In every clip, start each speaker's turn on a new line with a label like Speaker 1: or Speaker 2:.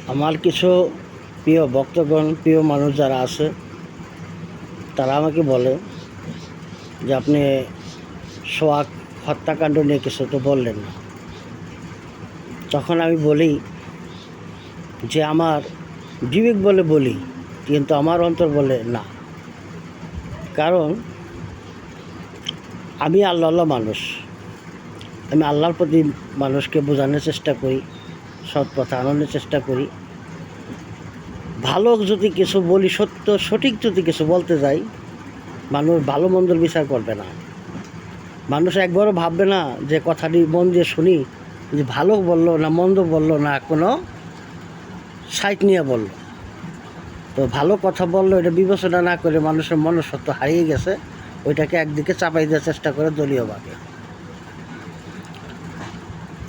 Speaker 1: আমার কিছু প্রিয় ভক্তগণ, প্রিয় মানুষ যারা আছে, তারা আমাকে বলে যে আপনি সোহাগ হত্যাকাণ্ড নিয়ে কিছু তো বললেন না। তখন আমি বলি যে আমার বিবেক বলে বলি, কিন্তু আমার অন্তর বলে না। কারণ আমি আল্লাহ মানুষ, আমি আল্লাহর প্রতি মানুষকে বোঝানোর চেষ্টা করি, সৎ পথে আনানোর চেষ্টা করি। ভালো যদি কিছু বলি, সঠিক যদি কিছু বলতে যাই, মানুষ ভালো মন্দর বিচার করবে না। মানুষ একবারও ভাববে না যে কথাটি মন দিয়ে শুনি যে ভালো বললো না মন্দ বললো না কোনো সাইট নিয়ে বললো। তো ভালো কথা বললো এটা বিবেচনা না করে মানুষের মনুষ্যত্ব হারিয়ে গেছে, ওইটাকে একদিকে চাপাই দেওয়ার চেষ্টা করে দলীয়ভাবে।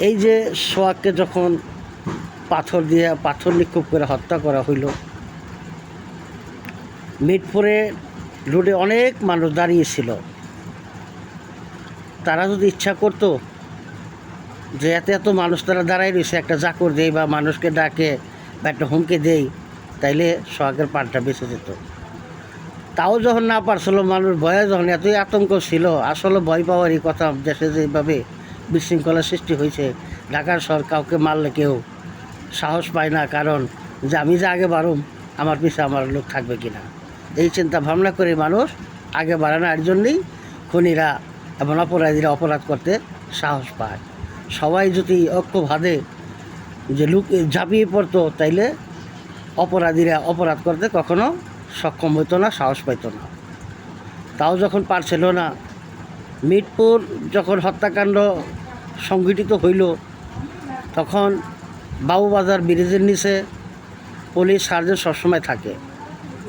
Speaker 1: এই যে সোহাগকে যখন পাথর নিক্ষেপ করে হত্যা করা হইল, মিরপুরে রোডে অনেক মানুষ দাঁড়িয়েছিল। তারা যদি ইচ্ছা করতো যে এত মানুষ তারা দাঁড়াই রয়েছে, একটা জাকর দেই বা মানুষকে ডাকে বা একটা হুমকি দেই, তাইলে সোহাগের প্রাণটা বেঁচে যেত। তাও যখন না পারছিল, মানুষ ভয়ে যখন এতই আতঙ্ক ছিল, আসলে ভয় পাওয়ারই কথা। দেশে যেভাবে বিশৃঙ্খলা সৃষ্টি হয়েছে, ঢাকার শহর কাউকে মারলে কেউ সাহস পায় না, কারণ যে আমি যে আগে বাড়ুম, আমার পিছিয়ে আমার লোক থাকবে কিনা, এই চিন্তা ভাবনা করে মানুষ আগে বাড়ে না। এর জন্যই খুনিরা এবং অপরাধীরা অপরাধ করতে সাহস পায়। সবাই যদি ঐক্যভাবে যে লোক ঝাঁপিয়ে পড়তো, তাইলে অপরাধীরা অপরাধ করতে কখনো সক্ষম হতো না, সাহস পাইত না। তাও যখন পারছিল না, মিরপুর যখন হত্যাকাণ্ড সংঘটিত হইল, তখন বাবুবাজার ব্রিজের নিচে পুলিশ সার্জেন্ট সবসময় থাকে।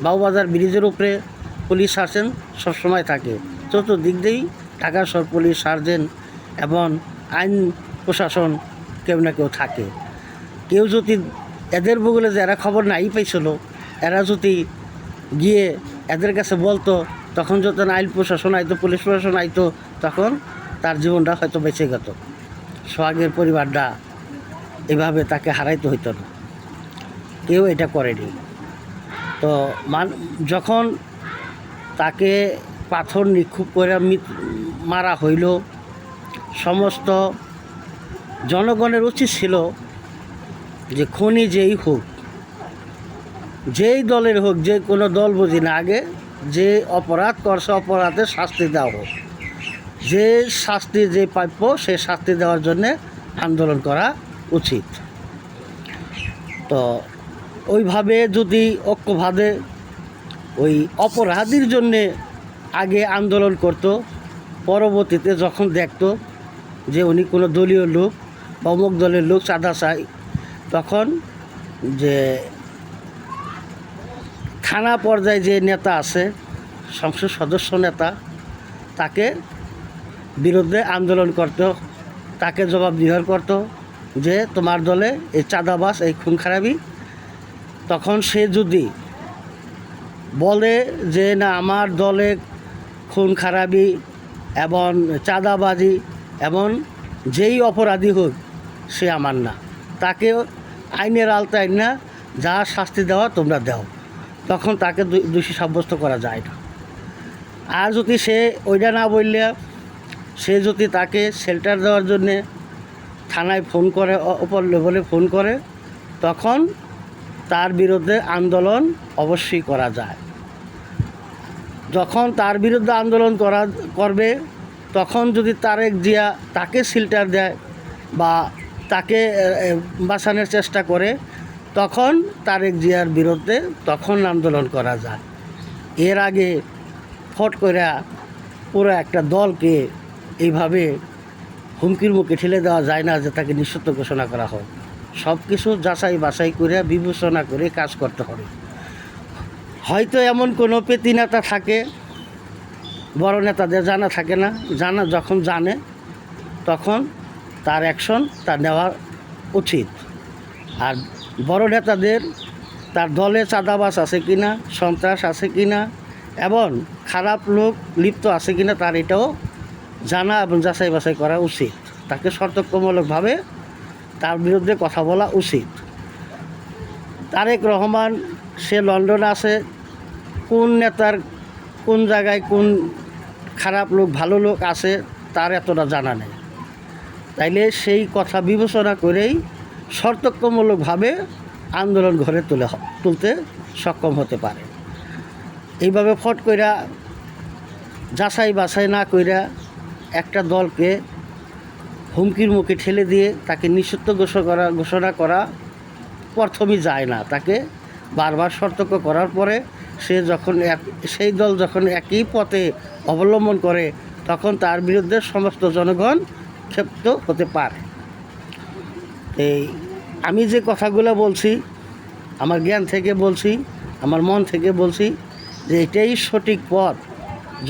Speaker 1: বাবুবাজার ব্রিজের উপরে পুলিশ সার্জেন্ট সবসময় থাকে। চতুর্দিক দিয়েই ঢাকা শহর পুলিশ সার্জেন্ট এবং আইন প্রশাসন কেউ না কেউ থাকে। কেউ যদি এদের বগলে যে এরা খবর নাই পাইছিল, এরা যদি গিয়ে এদের কাছে বলতো, তখন যখন আইন প্রশাসন আইতো, পুলিশ প্রশাসন আইতো, তখন তার জীবনটা হয়তো বেঁচে গেত। সোহাগের পরিবারটা এভাবে তাকে হারাইতে হইতো না। কেউ এটা করেনি। তো যখন তাকে পাথর নিক্ষেপ করে মারা হইল, সমস্ত জনগণের উচিত ছিল যে খুনি যেই হোক, যেই দলের হোক, যে কোনো দল বুঝি না, আগে যে অপরাধ করছে অপরাধের শাস্তি দেওয়া হোক। যে শাস্তি যে প্রাপ্য, সে শাস্তি দেওয়ার জন্যে আন্দোলন করা উচিত। তো ওইভাবে যদি ঐক্যভাবে ওই অপরাধীর জন্যে আগে আন্দোলন করত, পরবর্তীতে যখন দেখতো যে উনি কোনো দলীয় লোক বা অমুক দলের লোক চাঁদা চাই, তখন যে থানা পর্যায়ে যে নেতা আছে, সংসদ সদস্য নেতা, তাকে বিরুদ্ধে আন্দোলন করত, তাকে জবাবদিহি করত যে তোমার দলে এই চাঁদাবাজ, এই খুন খারাপি। তখন সে যদি বলে যে না, আমার দলে খুন খারাপি এবং চাঁদাবাজি এবং যেই অপরাধী হোক সে আমার না, তাকে আইনের আওতায় না, যা শাস্তি দেওয়া তোমরা দাও, তখন তাকে দোষী সাব্যস্ত করা যায় না। আর যদি সে ওইটা না বললে, সে যদি তাকে শেল্টার দেওয়ার জন্যে থানায় ফোন করে, অপর লেভেলে ফোন করে, তখন তার বিরুদ্ধে আন্দোলন অবশ্যই করা যায়। যখন তার বিরুদ্ধে আন্দোলন করবে, তখন যদি তারেক জিয়া তাকে শেল্টার দেয় বা তাকে বাঁচানোর চেষ্টা করে, তখন তারেক জিয়ার বিরুদ্ধে তখন আন্দোলন করা যায়। এর আগে ফট করে পুরো একটা দলকে এইভাবে হুমকির মুখে ঠেলে দেওয়া যায় না যে তাকে নিষিদ্ধ ঘোষণা করা হোক। সব কিছু যাচাই বাছাই করে বিবেচনা করে কাজ করতে হবে। হয়তো এমন কোনো পেতি নেতা থাকে, বড় নেতাদের জানা থাকে না, যখন জানে তখন তার অ্যাকশন তার নেওয়া উচিত। আর বড় নেতাদের তার দলে চাঁদাবাজ আছে কিনা, সন্ত্রাস আছে কিনা এবং খারাপ লোক লিপ্ত আছে কিনা, তার এটাও জানা এবং যাচাই বাছাই করা উচিত। তাকে সতর্কমূলকভাবে তার বিরুদ্ধে কথা বলা উচিত। তারেক রহমান সে লন্ডনে আছে, কোন নেতার কোন জায়গায় কোন খারাপ লোক ভালো লোক আছে তার এতটা জানা নেই। তাইলে সেই কথা বিবেচনা করেই সতর্কমূলকভাবে আন্দোলন গড়ে তুলতে সক্ষম হতে পারে। এইভাবে ফট কইরা যাচাই বাছাই না কইরা একটা দলকে হুমকির মুখে ঠেলে দিয়ে তাকে নিষিদ্ধ ঘোষণা করা প্রথমই যায় না। তাকে বারবার সতর্ক করার পরে সে যখন সেই দল যখন একই পথে অবলম্বন করে তখন তার বিরুদ্ধে সমস্ত জনগণ ক্ষিপ্ত হতে পারে। এই আমি যে কথাগুলো বলছি আমার জ্ঞান থেকে বলছি, আমার মন থেকে বলছি যে এটাই সঠিক পথ।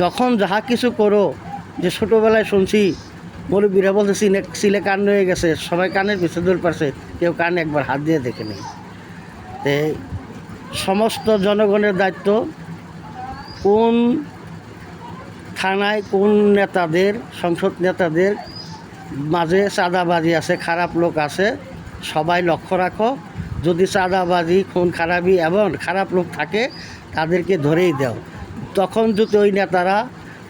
Speaker 1: যখন যাহা কিছু করো, যে ছোটোবেলায় শুনছি মুরব্বীরা বলতে সিলে কান হয়ে গেছে, সবাই কানের পিছনে দৌড় পারছে, কেউ কানে একবার হাত দিয়ে দেখে নেই। সমস্ত জনগণের দায়িত্ব কোন থানায় কোন নেতাদের, সংসদ নেতাদের মাঝে চাঁদাবাজি আছে, খারাপ লোক আছে, সবাই লক্ষ্য রাখো। যদি চাঁদাবাজি, খুন খারাপি এবং খারাপ লোক থাকে তাদেরকে ধরেই দাও। তখন যদি ওই নেতারা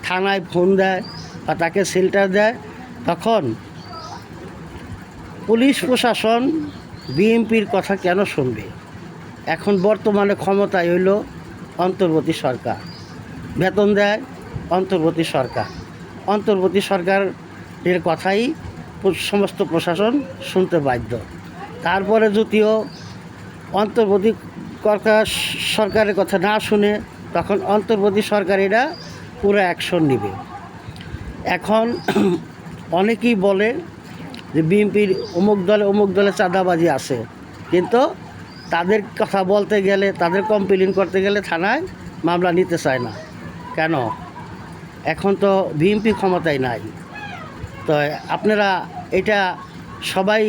Speaker 1: থানায় ফোন দেয় বা তাকে শেল্টার দেয়, তখন পুলিশ প্রশাসন বিএনপির কথা কেন শুনবে? এখন বর্তমানে ক্ষমতায় হইল অন্তর্বর্তী সরকার, বেতন দেয় অন্তর্বর্তী সরকার। অন্তর্বর্তী সরকারের কথাই সমস্ত প্রশাসন শুনতে বাধ্য। তারপরে যদিও অন্তর্বর্তী সরকারের কথা না শুনে তখন অন্তর্বর্তী সরকারিরা পুরো অ্যাকশন নেবে। এখন অনেকেই বলে যে বিএনপির অমুক দলে চাঁদাবাজি আছে, কিন্তু তাদের কথা বলতে গেলে, তাদের কমপ্লেন করতে গেলে থানায় মামলা নিতে চায় না। কেন? এখন তো বিএনপি ক্ষমতায় নাই। তো আপনারা এটা সবাই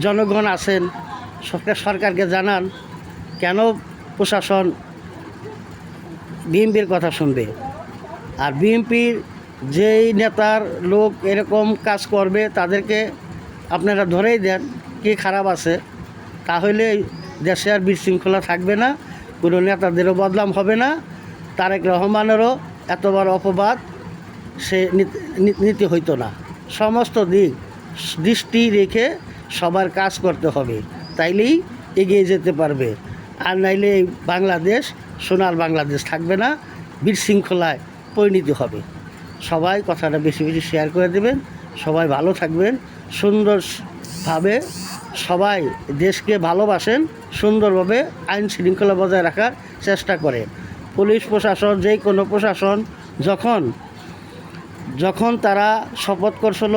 Speaker 1: জনগণ আছেন, সরকারকে জানান কেন প্রশাসন বিএনপির কথা শুনবে। আর বিএনপির যেই নেতার লোক এরকম কাজ করবে তাদেরকে আপনারা ধরেই দেন কি খারাপ আছে, তাহলে দেশে আর বিশৃঙ্খলা থাকবে না, কোনো নেতাদেরও বদনাম হবে না, তারেক রহমানেরও এত বড় অপবাদ সে নীতি হইতো না। সমস্ত দিক দৃষ্টি রেখে সবার কাজ করতে হবে, তাইলেই এগিয়ে যেতে পারবে। আর নাইলে এই বাংলাদেশ সোনার বাংলাদেশ থাকবে না, বিশৃঙ্খলায় পরিণত হবে। সবাই কথাটা বেশি বেশি শেয়ার করে দেবেন। সবাই ভালো থাকবেন, সুন্দরভাবে সবাই দেশকে ভালোবাসেন, সুন্দরভাবে আইন শৃঙ্খলা বজায় রাখার চেষ্টা করেন। পুলিশ প্রশাসন, যে কোনো প্রশাসন যখন তারা শপথ করছিল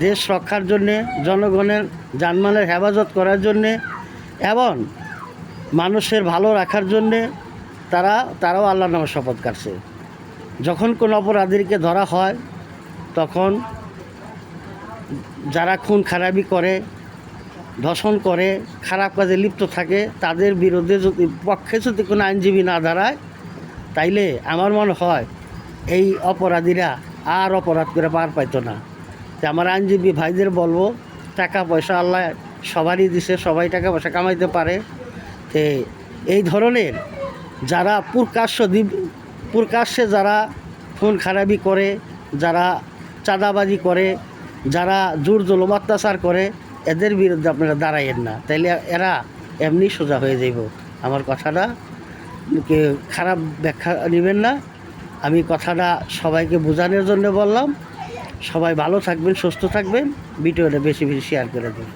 Speaker 1: দেশ রক্ষার জন্যে, জনগণের জানমালের হেফাজত করার জন্যে এবং মানুষের ভালো রাখার জন্যে, তারাও আল্লাহর নামে শপথ কাটছে। যখন কোনো অপরাধীকে ধরা হয় তখন যারা খুন খারাপি করে, ধর্ষণ করে, খারাপ কাজে লিপ্ত থাকে, তাদের বিরুদ্ধে পক্ষে যদি কোনো আইনজীবী না দাঁড়ায়, তাইলে আমার মনে হয় এই অপরাধীরা আর অপরাধ করে পার পাইতো না। তো আমার আইনজীবী ভাইদের বলবো, টাকা পয়সা আল্লাহ সবারই দিছে, সবাই টাকা পয়সা কামাইতে পারে। তো এই ধরনের যারা প্রকাশ্যে যারা খুন খারাপি করে, যারা চাঁদাবাজি করে, যারা জোর জুলুম অত্যাচার করে, এদের বিরুদ্ধে আপনারা দাঁড়াইয়েন না, তাইলে এরা এমনি সোজা হয়ে যাইব। আমার কথাটা খারাপ ব্যাখ্যা নেবেন না, আমি কথাটা সবাইকে বোঝানোর জন্য বললাম। সবাই ভালো থাকবেন, সুস্থ থাকবেন, ভিডিওটা বেশি বেশি শেয়ার করে দেবেন।